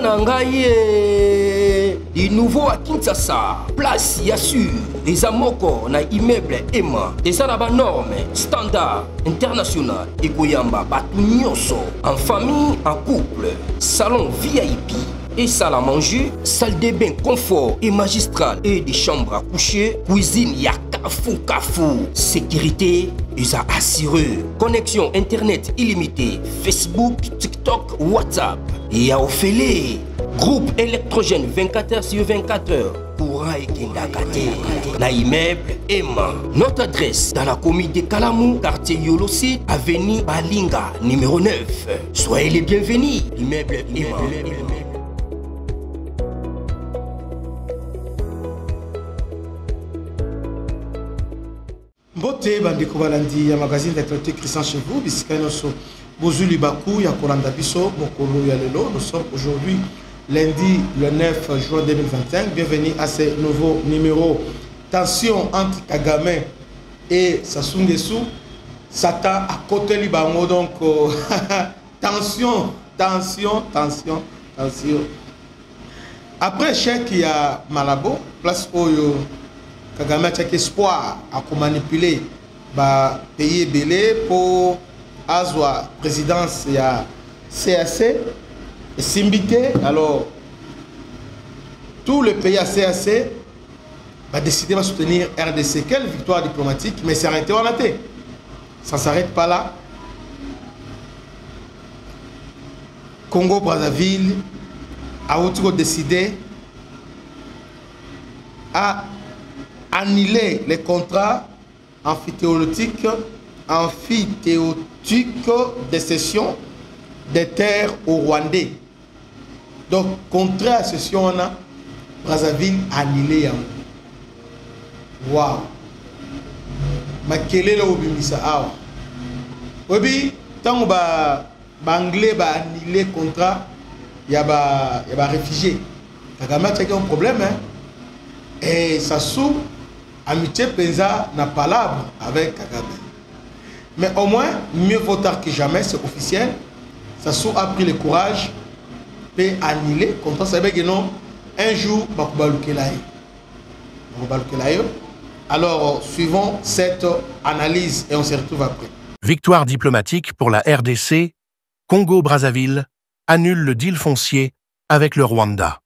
Nangaye, du nouveau à Kinshasa, place Yassur, des amoko na immeuble Emma, des arabes normes, standard, international, et Koyamba, Batunyoso, en famille, en couple, salon VIP. Et salle à manger, salle de bain confort et magistrale et des chambres à coucher, cuisine Kafou. Sécurité, ils ont assuré. Connexion internet illimitée, Facebook, TikTok, WhatsApp. Et à Ophélie, groupe électrogène 24h/24h. Courant et Kindakate. Na immeuble Emma. Notre adresse dans la commune de Kalamou, quartier Yolosi, avenue Balinga, numéro 9. Soyez les bienvenus. Immeuble Emma. Mbote bandeko balandi ya magazine d'actualité Christian chez vous bisika noso bozuli baku ya kolanda biso mokolo ya lelo. Nous sommes aujourd'hui lundi le 9 juin 2025. Bienvenue à ce nouveau numéro. Tension entre Kagame et Sassou Nguesso. Satan à côté libango donc tension. Après chèque il y a Malabo place Oyo. Kagame a espoir à manipuler le pays belé pour la présidence de la CAC et Simbité. Alors, tout le pays à CAC va décider de soutenir RDC. Quelle victoire diplomatique, mais c'est arrêté en raté. Ça ne s'arrête pas là. Congo-Brazzaville a décidé à annuler les contrats amphithéotiques de cession des terres aux Rwandais. Donc, contrat à cession, on a Brazzaville annulé. Waouh! Mais quel est le Obimisa? Oui, tant que Anglais va annuler le contrat, il y a des réfugiés. Kagame a un problème. Et Sassou, amitié Penza n'a pas l'arbre avec Kagame. Mais au moins, mieux vaut tard que jamais, c'est officiel. Sassou a pris le courage de annuler le contrat. Ça veut dire que non, un jour, alors, suivons cette analyse et on se retrouve après. Victoire diplomatique pour la RDC. Congo-Brazzaville annule le deal foncier avec le Rwanda.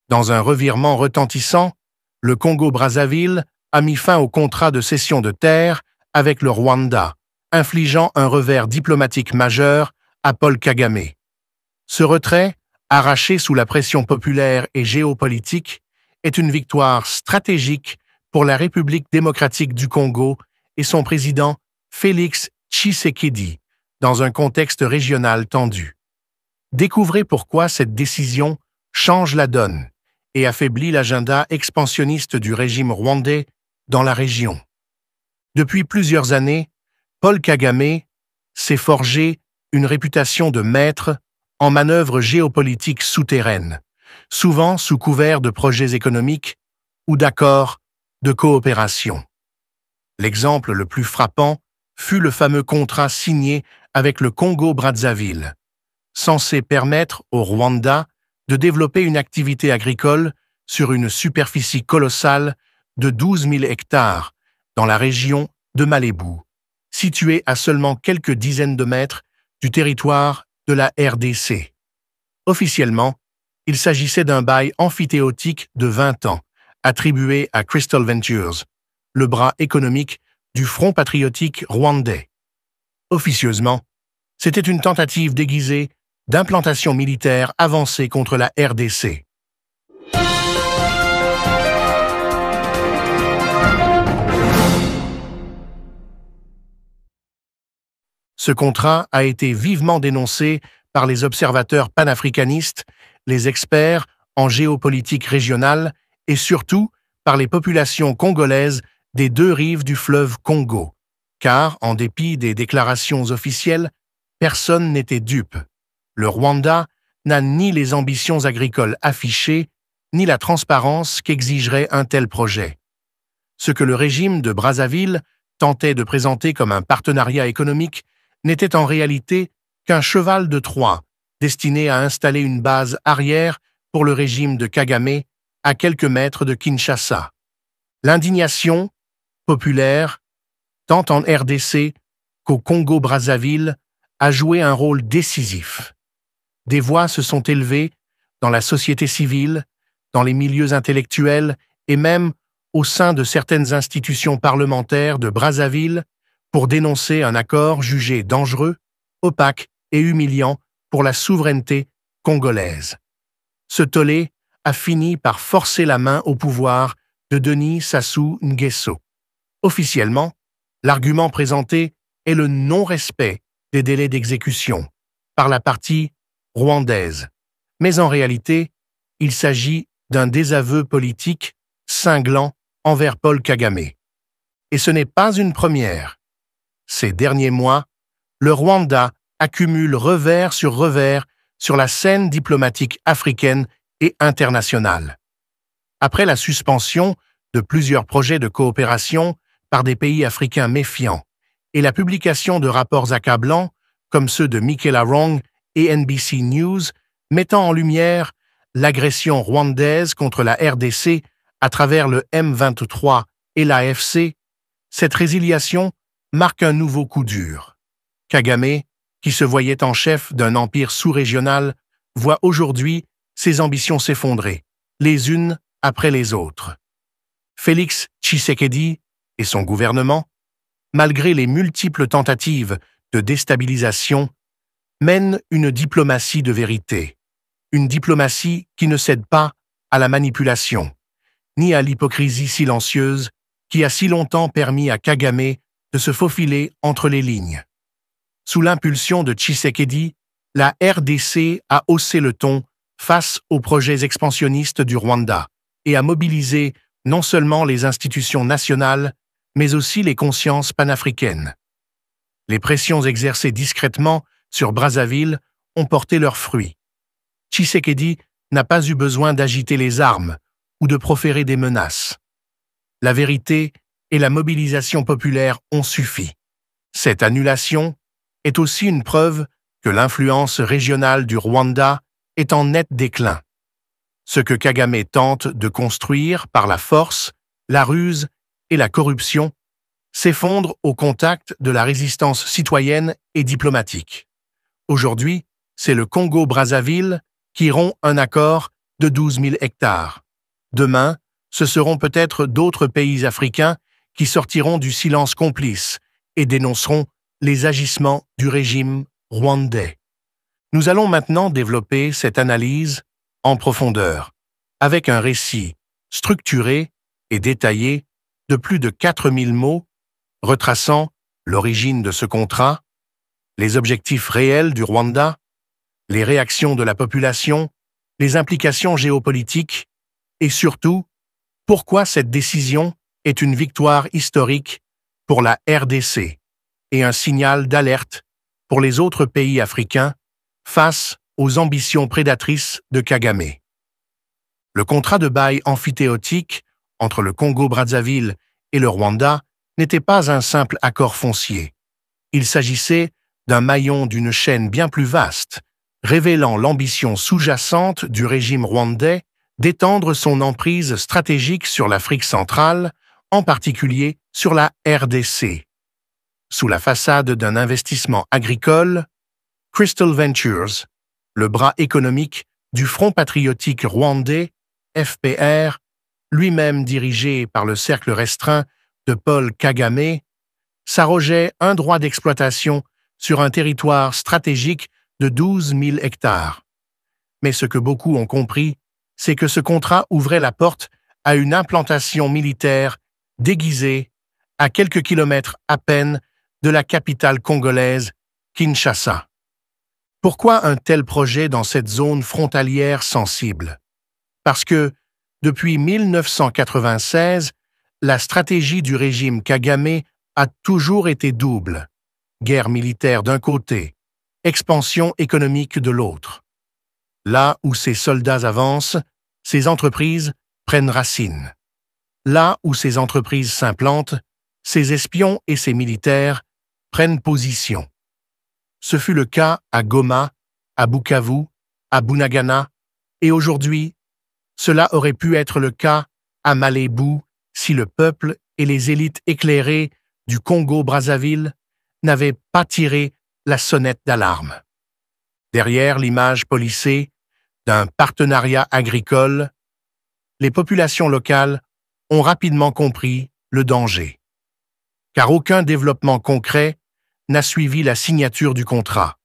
Dans un revirement retentissant, le Congo-Brazzaville a mis fin au contrat de cession de terre avec le Rwanda, infligeant un revers diplomatique majeur à Paul Kagame. Ce retrait, arraché sous la pression populaire et géopolitique, est une victoire stratégique pour la République démocratique du Congo et son président Félix Tshisekedi, dans un contexte régional tendu. Découvrez pourquoi cette décision change la donne et affaiblit l'agenda expansionniste du régime rwandais dans la région. Depuis plusieurs années, Paul Kagame s'est forgé une réputation de maître en manœuvres géopolitiques souterraines, souvent sous couvert de projets économiques ou d'accords de coopération. L'exemple le plus frappant fut le fameux contrat signé avec le Congo-Brazzaville, censé permettre au Rwanda de développer une activité agricole sur une superficie colossale de 12 000 hectares dans la région de Malébou, située à seulement quelques dizaines de mètres du territoire de la RDC. Officiellement, il s'agissait d'un bail amphithéotique de 20 ans, attribué à Crystal Ventures, le bras économique du Front patriotique rwandais. Officieusement, c'était une tentative déguisée d'implantation militaire avancée contre la RDC. Ce contrat a été vivement dénoncé par les observateurs panafricanistes, les experts en géopolitique régionale et surtout par les populations congolaises des deux rives du fleuve Congo, car, en dépit des déclarations officielles, personne n'était dupe. Le Rwanda n'a ni les ambitions agricoles affichées, ni la transparence qu'exigerait un tel projet. Ce que le régime de Brazzaville tentait de présenter comme un partenariat économique n'était en réalité qu'un cheval de Troie destiné à installer une base arrière pour le régime de Kagame à quelques mètres de Kinshasa. L'indignation populaire, tant en RDC qu'au Congo-Brazzaville, a joué un rôle décisif. Des voix se sont élevées dans la société civile, dans les milieux intellectuels et même au sein de certaines institutions parlementaires de Brazzaville pour dénoncer un accord jugé dangereux, opaque et humiliant pour la souveraineté congolaise. Ce tollé a fini par forcer la main au pouvoir de Denis Sassou Nguesso. Officiellement, l'argument présenté est le non-respect des délais d'exécution par la partie rwandaise. Mais en réalité, il s'agit d'un désaveu politique cinglant envers Paul Kagame. Et ce n'est pas une première. Ces derniers mois, le Rwanda accumule revers sur la scène diplomatique africaine et internationale. Après la suspension de plusieurs projets de coopération par des pays africains méfiants et la publication de rapports accablants comme ceux de Michaela Wrong et NBC News mettant en lumière l'agression rwandaise contre la RDC à travers le M23 et l'AFC, cette résiliation marque un nouveau coup dur. Kagame, qui se voyait en chef d'un empire sous-régional, voit aujourd'hui ses ambitions s'effondrer, les unes après les autres. Félix Tshisekedi et son gouvernement, malgré les multiples tentatives de déstabilisation, mènent une diplomatie de vérité, une diplomatie qui ne cède pas à la manipulation, ni à l'hypocrisie silencieuse qui a si longtemps permis à Kagame de se faufiler entre les lignes. Sous l'impulsion de Tshisekedi, la RDC a haussé le ton face aux projets expansionnistes du Rwanda et a mobilisé non seulement les institutions nationales, mais aussi les consciences panafricaines. Les pressions exercées discrètement sur Brazzaville ont porté leurs fruits. Tshisekedi n'a pas eu besoin d'agiter les armes ou de proférer des menaces. La vérité et la mobilisation populaire ont suffi. Cette annulation est aussi une preuve que l'influence régionale du Rwanda est en net déclin. Ce que Kagame tente de construire par la force, la ruse et la corruption s'effondre au contact de la résistance citoyenne et diplomatique. Aujourd'hui, c'est le Congo-Brazzaville qui rompt un accord de 12 000 hectares. Demain, ce seront peut-être d'autres pays africains qui sortiront du silence complice et dénonceront les agissements du régime rwandais. Nous allons maintenant développer cette analyse en profondeur, avec un récit structuré et détaillé de plus de 4000 mots, retraçant l'origine de ce contrat, les objectifs réels du Rwanda, les réactions de la population, les implications géopolitiques et surtout, pourquoi cette décision est une victoire historique pour la RDC et un signal d'alerte pour les autres pays africains face aux ambitions prédatrices de Kagame. Le contrat de bail amphithéotique entre le Congo-Brazzaville et le Rwanda n'était pas un simple accord foncier. Il s'agissait d'un maillon d'une chaîne bien plus vaste, révélant l'ambition sous-jacente du régime rwandais d'étendre son emprise stratégique sur l'Afrique centrale, en particulier sur la RDC. Sous la façade d'un investissement agricole, Crystal Ventures, le bras économique du Front patriotique rwandais, FPR, lui-même dirigé par le cercle restreint de Paul Kagame, s'arrogeait un droit d'exploitation sur un territoire stratégique de 12 000 hectares. Mais ce que beaucoup ont compris, c'est que ce contrat ouvrait la porte à une implantation militaire déguisée à quelques kilomètres à peine de la capitale congolaise, Kinshasa. Pourquoi un tel projet dans cette zone frontalière sensible? Parce que, depuis 1996, la stratégie du régime Kagame a toujours été double. Guerre militaire d'un côté, expansion économique de l'autre. Là où ces soldats avancent, ces entreprises prennent racine. Là où ces entreprises s'implantent, ces espions et ces militaires prennent position. Ce fut le cas à Goma, à Bukavu, à Bunagana, et aujourd'hui, cela aurait pu être le cas à Malébou si le peuple et les élites éclairées du Congo-Brazzaville n'avaient pas tiré la sonnette d'alarme. Derrière l'image policée d'un partenariat agricole, les populations locales ont rapidement compris le danger, car aucun développement concret n'a suivi la signature du contrat.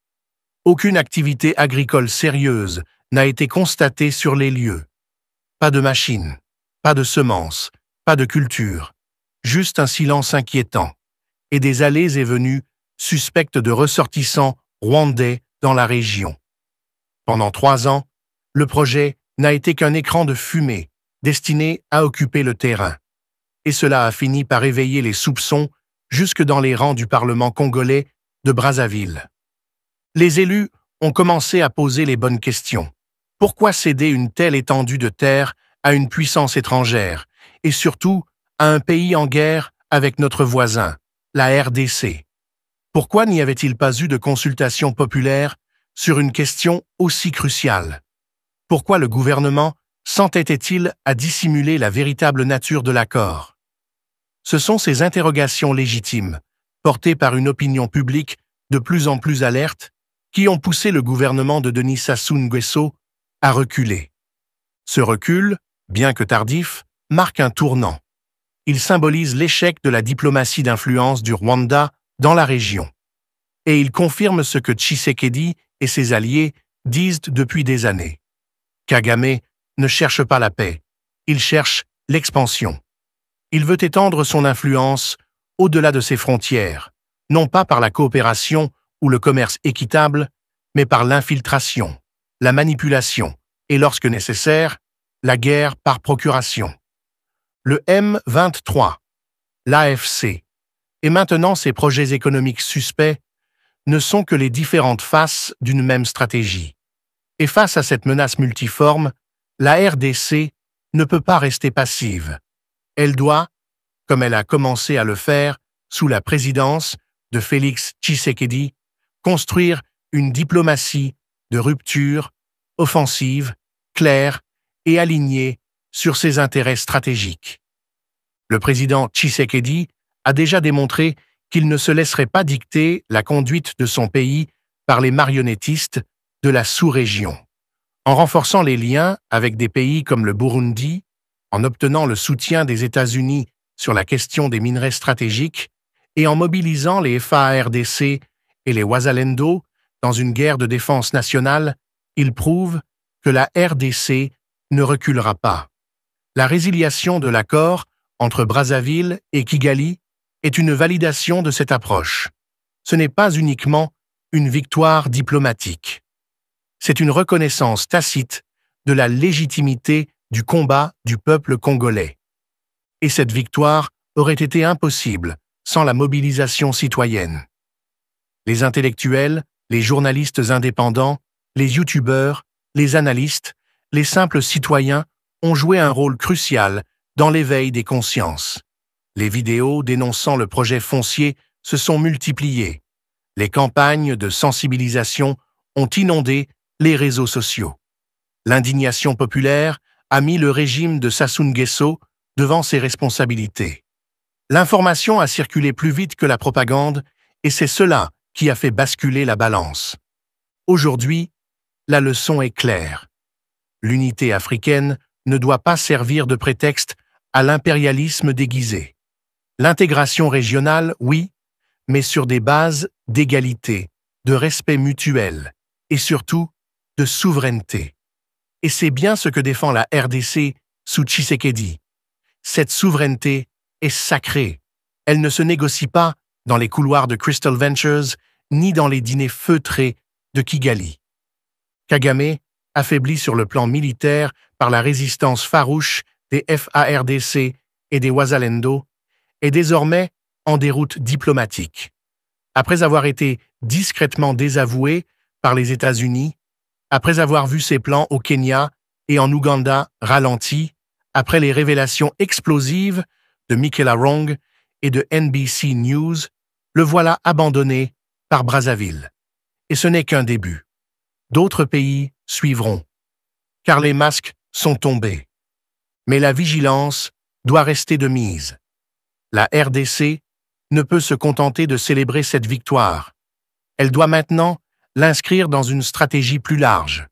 Aucune activité agricole sérieuse n'a été constatée sur les lieux. Pas de machines, pas de semences, pas de culture, juste un silence inquiétant et des allées et venues suspectes de ressortissants rwandais dans la région. Pendant 3 ans, le projet n'a été qu'un écran de fumée destiné à occuper le terrain. Et cela a fini par éveiller les soupçons jusque dans les rangs du Parlement congolais de Brazzaville. Les élus ont commencé à poser les bonnes questions. Pourquoi céder une telle étendue de terre à une puissance étrangère, et surtout à un pays en guerre avec notre voisin, la RDC? Pourquoi n'y avait-il pas eu de consultation populaire sur une question aussi cruciale? Pourquoi le gouvernement s'entêtait-il à dissimuler la véritable nature de l'accord? Ce sont ces interrogations légitimes, portées par une opinion publique de plus en plus alerte, qui ont poussé le gouvernement de Denis Sassou Nguesso à reculer. Ce recul, bien que tardif, marque un tournant. Il symbolise l'échec de la diplomatie d'influence du Rwanda dans la région. Et il confirme ce que Tshisekedi et ses alliés disent depuis des années. Kagame ne cherche pas la paix, il cherche l'expansion. Il veut étendre son influence au-delà de ses frontières, non pas par la coopération ou le commerce équitable, mais par l'infiltration, la manipulation et, lorsque nécessaire, la guerre par procuration. Le M23, l'AFC, et maintenant ses projets économiques suspects ne sont que les différentes faces d'une même stratégie. Et face à cette menace multiforme, la RDC ne peut pas rester passive. Elle doit, comme elle a commencé à le faire sous la présidence de Félix Tshisekedi, construire une diplomatie de rupture, offensive, claire et alignée sur ses intérêts stratégiques. Le président Tshisekedi a déjà démontré qu'il ne se laisserait pas dicter la conduite de son pays par les marionnettistes de la sous-région. En renforçant les liens avec des pays comme le Burundi, en obtenant le soutien des États-Unis sur la question des minerais stratégiques et en mobilisant les FARDC et les Wazalendo dans une guerre de défense nationale, il prouve que la RDC ne reculera pas. La résiliation de l'accord entre Brazzaville et Kigali est une validation de cette approche. Ce n'est pas uniquement une victoire diplomatique. C'est une reconnaissance tacite de la légitimité du combat du peuple congolais. Et cette victoire aurait été impossible sans la mobilisation citoyenne. Les intellectuels, les journalistes indépendants, les youtubeurs, les analystes, les simples citoyens ont joué un rôle crucial dans l'éveil des consciences. Les vidéos dénonçant le projet foncier se sont multipliées. Les campagnes de sensibilisation ont inondé les réseaux sociaux. L'indignation populaire a mis le régime de Sassou Nguesso devant ses responsabilités. L'information a circulé plus vite que la propagande et c'est cela qui a fait basculer la balance. Aujourd'hui, la leçon est claire. L'unité africaine ne doit pas servir de prétexte à l'impérialisme déguisé. L'intégration régionale, oui, mais sur des bases d'égalité, de respect mutuel et surtout de souveraineté. Et c'est bien ce que défend la RDC sous Tshisekedi. Cette souveraineté est sacrée. Elle ne se négocie pas dans les couloirs de Crystal Ventures ni dans les dîners feutrés de Kigali. Kagame, affaibli sur le plan militaire par la résistance farouche des FARDC et des Wazalendo, est désormais en déroute diplomatique. Après avoir été discrètement désavoué par les États-Unis, après avoir vu ses plans au Kenya et en Ouganda ralentis, après les révélations explosives de Michaela Wrong et de NBC News, le voilà abandonné par Brazzaville. Et ce n'est qu'un début. d'autres pays suivront, car les masques sont tombés. Mais la vigilance doit rester de mise. La RDC ne peut se contenter de célébrer cette victoire. Elle doit maintenant l'inscrire dans une stratégie plus large,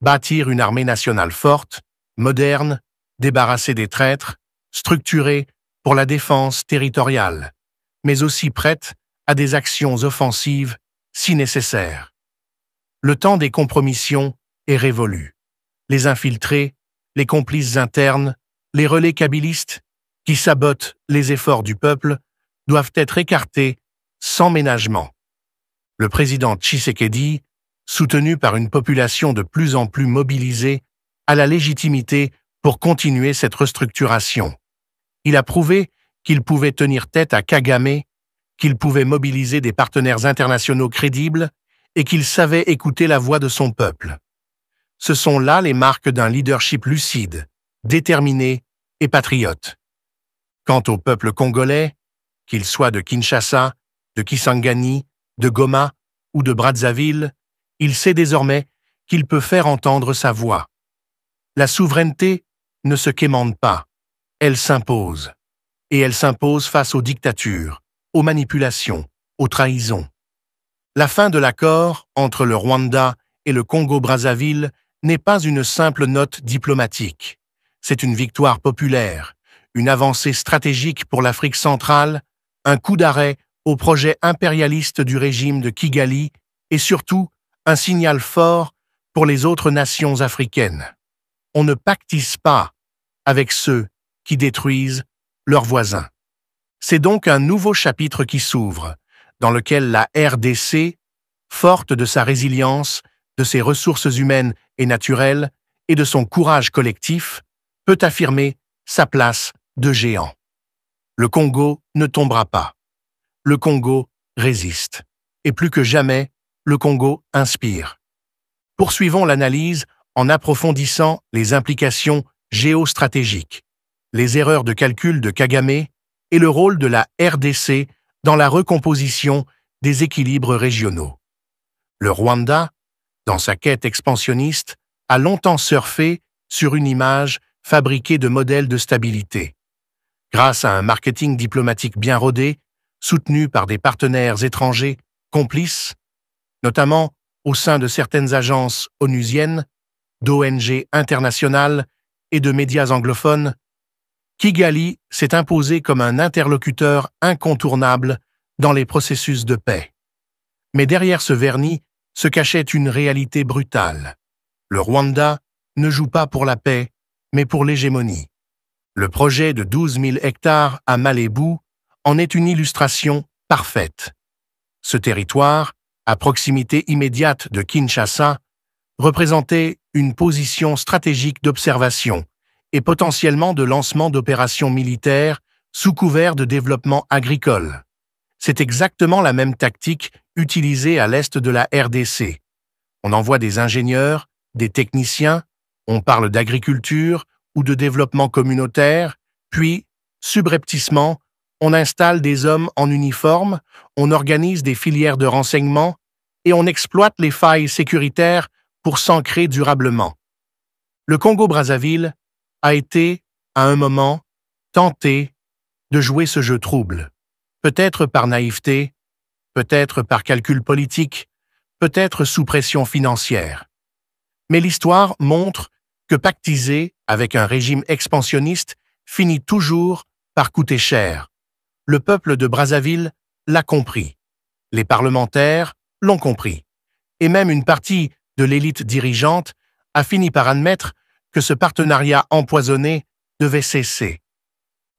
bâtir une armée nationale forte, moderne, débarrassée des traîtres, structurée pour la défense territoriale, mais aussi prête à des actions offensives si nécessaire. Le temps des compromissions est révolu. Les infiltrés, les complices internes, les relais kabylistes qui sabotent les efforts du peuple doivent être écartés sans ménagement. Le président Tshisekedi, soutenu par une population de plus en plus mobilisée, a la légitimité pour continuer cette restructuration. Il a prouvé qu'il pouvait tenir tête à Kagame, qu'il pouvait mobiliser des partenaires internationaux crédibles et qu'il savait écouter la voix de son peuple. Ce sont là les marques d'un leadership lucide, déterminé et patriote. Quant au peuple congolais, qu'il soit de Kinshasa, de Kisangani, de Goma ou de Brazzaville, il sait désormais qu'il peut faire entendre sa voix. La souveraineté ne se quémande pas, elle s'impose. Et elle s'impose face aux dictatures, aux manipulations, aux trahisons. La fin de l'accord entre le Rwanda et le Congo-Brazzaville n'est pas une simple note diplomatique. C'est une victoire populaire, une avancée stratégique pour l'Afrique centrale, un coup d'arrêt au projet impérialiste du régime de Kigali et surtout un signal fort pour les autres nations africaines. On ne pactise pas avec ceux qui détruisent leurs voisins. C'est donc un nouveau chapitre qui s'ouvre, dans lequel la RDC, forte de sa résilience, de ses ressources humaines et naturelles et de son courage collectif, peut affirmer sa place de géant. Le Congo ne tombera pas. Le Congo résiste. Et plus que jamais, le Congo inspire. Poursuivons l'analyse en approfondissant les implications géostratégiques, les erreurs de calcul de Kagame et le rôle de la RDC dans la recomposition des équilibres régionaux. Le Rwanda, dans sa quête expansionniste, a longtemps surfé sur une image fabriquée de modèles de stabilité. Grâce à un marketing diplomatique bien rodé, soutenu par des partenaires étrangers complices, notamment au sein de certaines agences onusiennes, d'ONG internationales et de médias anglophones, Kigali s'est imposé comme un interlocuteur incontournable dans les processus de paix. Mais derrière ce vernis se cachait une réalité brutale. Le Rwanda ne joue pas pour la paix, mais pour l'hégémonie. Le projet de 12 000 hectares à Malébou en est une illustration parfaite. Ce territoire, à proximité immédiate de Kinshasa, représentait une position stratégique d'observation et potentiellement de lancement d'opérations militaires sous couvert de développement agricole. C'est exactement la même tactique utilisée à l'est de la RDC. On envoie des ingénieurs, des techniciens, on parle d'agriculture ou de développement communautaire, puis, subrepticement, on installe des hommes en uniforme, on organise des filières de renseignement et on exploite les failles sécuritaires pour s'ancrer durablement. Le Congo-Brazzaville a été, à un moment, tenté de jouer ce jeu trouble, peut-être par naïveté, peut-être par calcul politique, peut-être sous pression financière. Mais l'histoire montre que pactiser avec un régime expansionniste finit toujours par coûter cher. Le peuple de Brazzaville l'a compris, les parlementaires l'ont compris, et même une partie de l'élite dirigeante a fini par admettre que ce partenariat empoisonné devait cesser.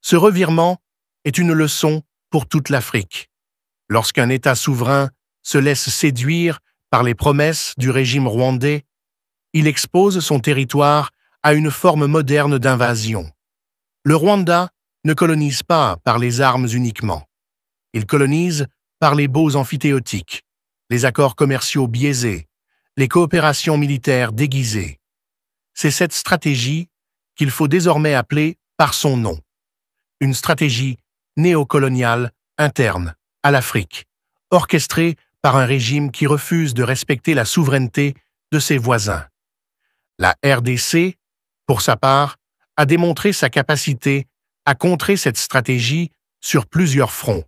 Ce revirement est une leçon pour toute l'Afrique. Lorsqu'un État souverain se laisse séduire par les promesses du régime rwandais, il expose son territoire à une forme moderne d'invasion. Le Rwanda ne colonise pas par les armes uniquement. Il colonise par les baux amphithéotiques, les accords commerciaux biaisés, les coopérations militaires déguisées. C'est cette stratégie qu'il faut désormais appeler par son nom. Une stratégie néocoloniale interne à l'Afrique, orchestrée par un régime qui refuse de respecter la souveraineté de ses voisins. La RDC, pour sa part, a démontré sa capacité à contrer cette stratégie sur plusieurs fronts.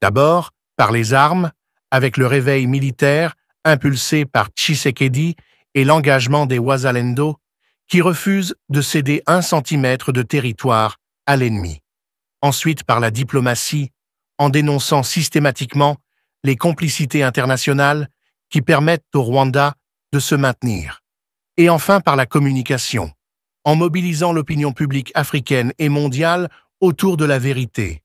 D'abord, par les armes, avec le réveil militaire impulsé par Tshisekedi et l'engagement des Wazalendo, qui refusent de céder 1 centimètre de territoire à l'ennemi. Ensuite, par la diplomatie, en dénonçant systématiquement les complicités internationales qui permettent au Rwanda de se maintenir. Et enfin, par la communication, en mobilisant l'opinion publique africaine et mondiale autour de la vérité,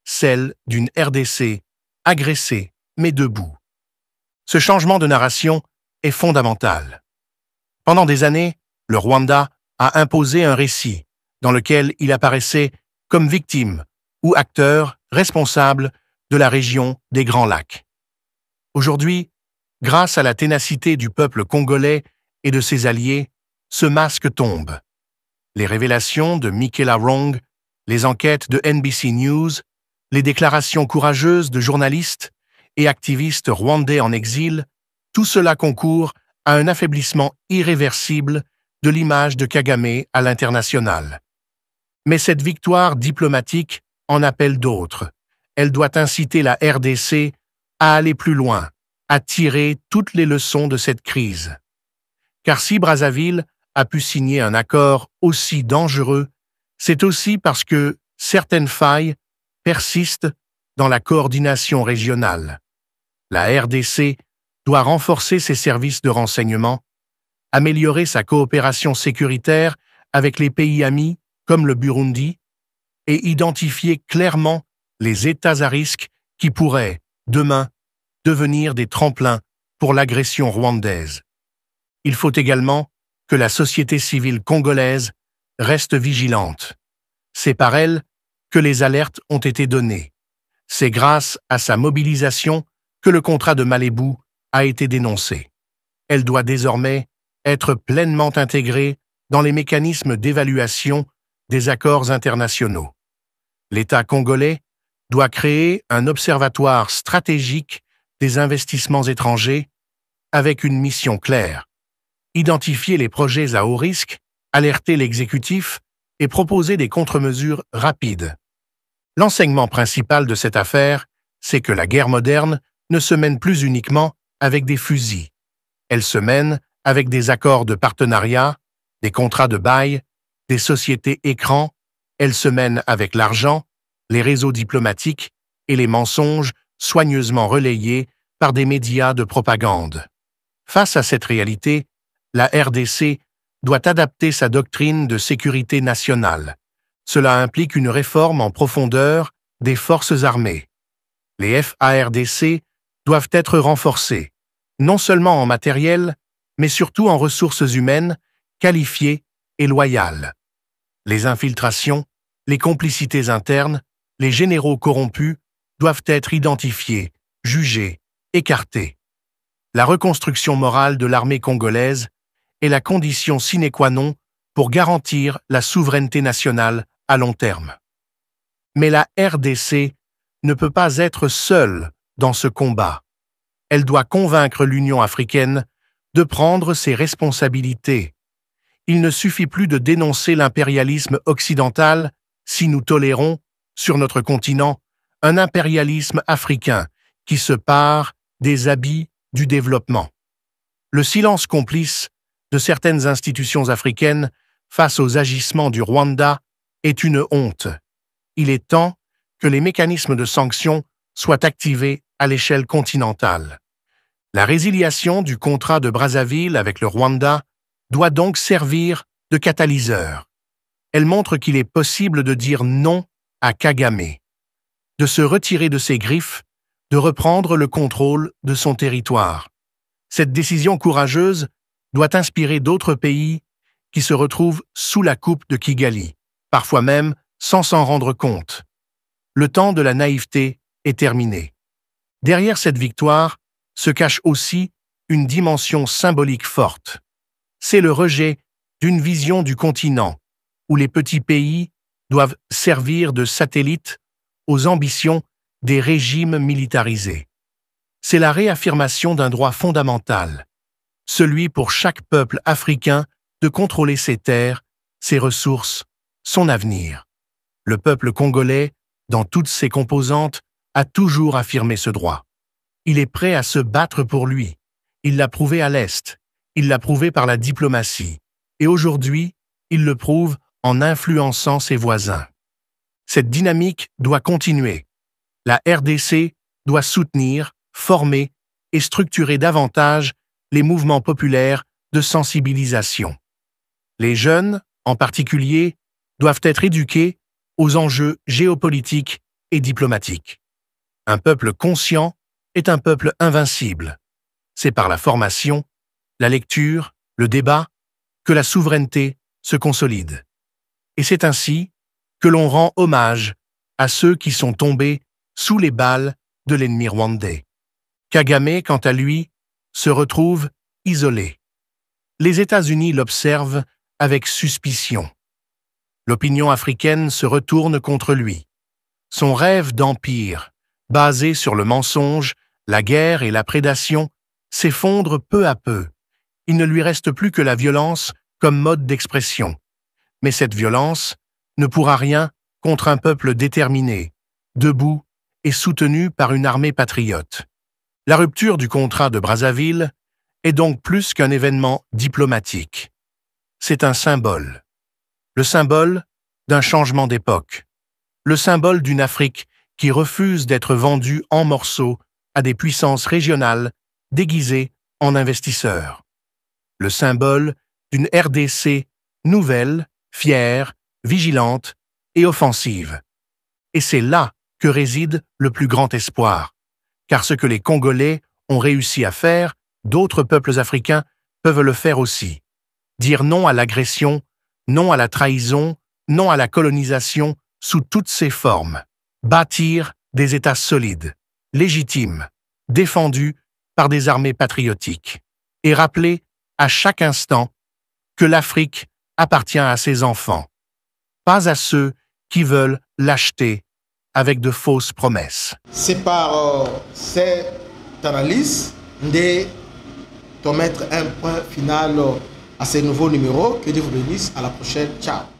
celle d'une RDC agressée mais debout. Ce changement de narration est fondamental. Pendant des années, le Rwanda a imposé un récit dans lequel il apparaissait comme victime ou acteur responsable de la région des Grands Lacs. Aujourd'hui, grâce à la ténacité du peuple congolais et de ses alliés, ce masque tombe. Les révélations de Michaela Wrong, les enquêtes de NBC News, les déclarations courageuses de journalistes et activistes rwandais en exil, tout cela concourt à un affaiblissement irréversible de l'image de Kagame à l'international. Mais cette victoire diplomatique en appelle d'autres. Elle doit inciter la RDC à aller plus loin, à tirer toutes les leçons de cette crise. Car si Brazzaville a pu signer un accord aussi dangereux, c'est aussi parce que certaines failles persistent dans la coordination régionale. La RDC doit renforcer ses services de renseignement, améliorer sa coopération sécuritaire avec les pays amis comme le Burundi et identifier clairement les États à risque qui pourraient, demain, devenir des tremplins pour l'agression rwandaise. Il faut également que la société civile congolaise reste vigilante. C'est par elle que les alertes ont été données. C'est grâce à sa mobilisation que le contrat de Malébou a été dénoncé. Elle doit désormais être pleinement intégrée dans les mécanismes d'évaluation des accords internationaux. L'État congolais doit créer un observatoire stratégique des investissements étrangers avec une mission claire: identifier les projets à haut risque, alerter l'exécutif et proposer des contre-mesures rapides. L'enseignement principal de cette affaire, c'est que la guerre moderne ne se mène plus uniquement avec des fusils. Elle se mène avec des accords de partenariat, des contrats de bail, des sociétés écrans. Elle se mène avec l'argent, les réseaux diplomatiques et les mensonges soigneusement relayés par des médias de propagande. Face à cette réalité, la RDC doit adapter sa doctrine de sécurité nationale. Cela implique une réforme en profondeur des forces armées. Les FARDC doivent être renforcés, non seulement en matériel, mais surtout en ressources humaines, qualifiées et loyales. Les infiltrations, les complicités internes, les généraux corrompus doivent être identifiés, jugés, écartés. La reconstruction morale de l'armée congolaise est la condition sine qua non pour garantir la souveraineté nationale à long terme. Mais la RDC ne peut pas être seule dans ce combat. Elle doit convaincre l'Union africaine de prendre ses responsabilités. Il ne suffit plus de dénoncer l'impérialisme occidental si nous tolérons, sur notre continent, un impérialisme africain qui se pare des habits du développement. Le silence complice de certaines institutions africaines face aux agissements du Rwanda est une honte. Il est temps que les mécanismes de sanctions soient activés à l'échelle continentale. La résiliation du contrat de Brazzaville avec le Rwanda doit donc servir de catalyseur. Elle montre qu'il est possible de dire non à Kagame, de se retirer de ses griffes, de reprendre le contrôle de son territoire. Cette décision courageuse doit inspirer d'autres pays qui se retrouvent sous la coupe de Kigali, parfois même sans s'en rendre compte. Le temps de la naïveté est terminé. Derrière cette victoire se cache aussi une dimension symbolique forte. C'est le rejet d'une vision du continent où les petits pays doivent servir de satellites aux ambitions des régimes militarisés. C'est la réaffirmation d'un droit fondamental, celui pour chaque peuple africain de contrôler ses terres, ses ressources, son avenir. Le peuple congolais, dans toutes ses composantes, a toujours affirmé ce droit. Il est prêt à se battre pour lui. Il l'a prouvé à l'Est, il l'a prouvé par la diplomatie, et aujourd'hui, il le prouve en influençant ses voisins. Cette dynamique doit continuer. La RDC doit soutenir, former et structurer davantage les mouvements populaires de sensibilisation. Les jeunes, en particulier, doivent être éduqués aux enjeux géopolitiques et diplomatiques. Un peuple conscient est un peuple invincible. C'est par la formation, la lecture, le débat, que la souveraineté se consolide. Et c'est ainsi que l'on rend hommage à ceux qui sont tombés sous les balles de l'ennemi rwandais. Kagame, quant à lui, se retrouve isolé. Les États-Unis l'observent avec suspicion. L'opinion africaine se retourne contre lui. Son rêve d'empire, basé sur le mensonge, la guerre et la prédation, s'effondre peu à peu. Il ne lui reste plus que la violence comme mode d'expression. Mais cette violence ne pourra rien contre un peuple déterminé, debout et soutenu par une armée patriote. La rupture du contrat de Brazzaville est donc plus qu'un événement diplomatique. C'est un symbole. Le symbole d'un changement d'époque. Le symbole d'une Afrique qui refuse d'être vendue en morceaux à des puissances régionales déguisées en investisseurs. Le symbole d'une RDC nouvelle, fière, vigilante et offensive. Et c'est là que réside le plus grand espoir, car ce que les Congolais ont réussi à faire, d'autres peuples africains peuvent le faire aussi. Dire non à l'agression, non à la trahison, non à la colonisation sous toutes ses formes. Bâtir des États solides, légitimes, défendus par des armées patriotiques. Et rappeler à chaque instant que l'Afrique appartient à ses enfants, pas à ceux qui veulent l'acheter avec de fausses promesses. C'est par cette analyse de mettre un point final à ce nouveau numéro. Que Dieu vous bénisse. À la prochaine. Ciao.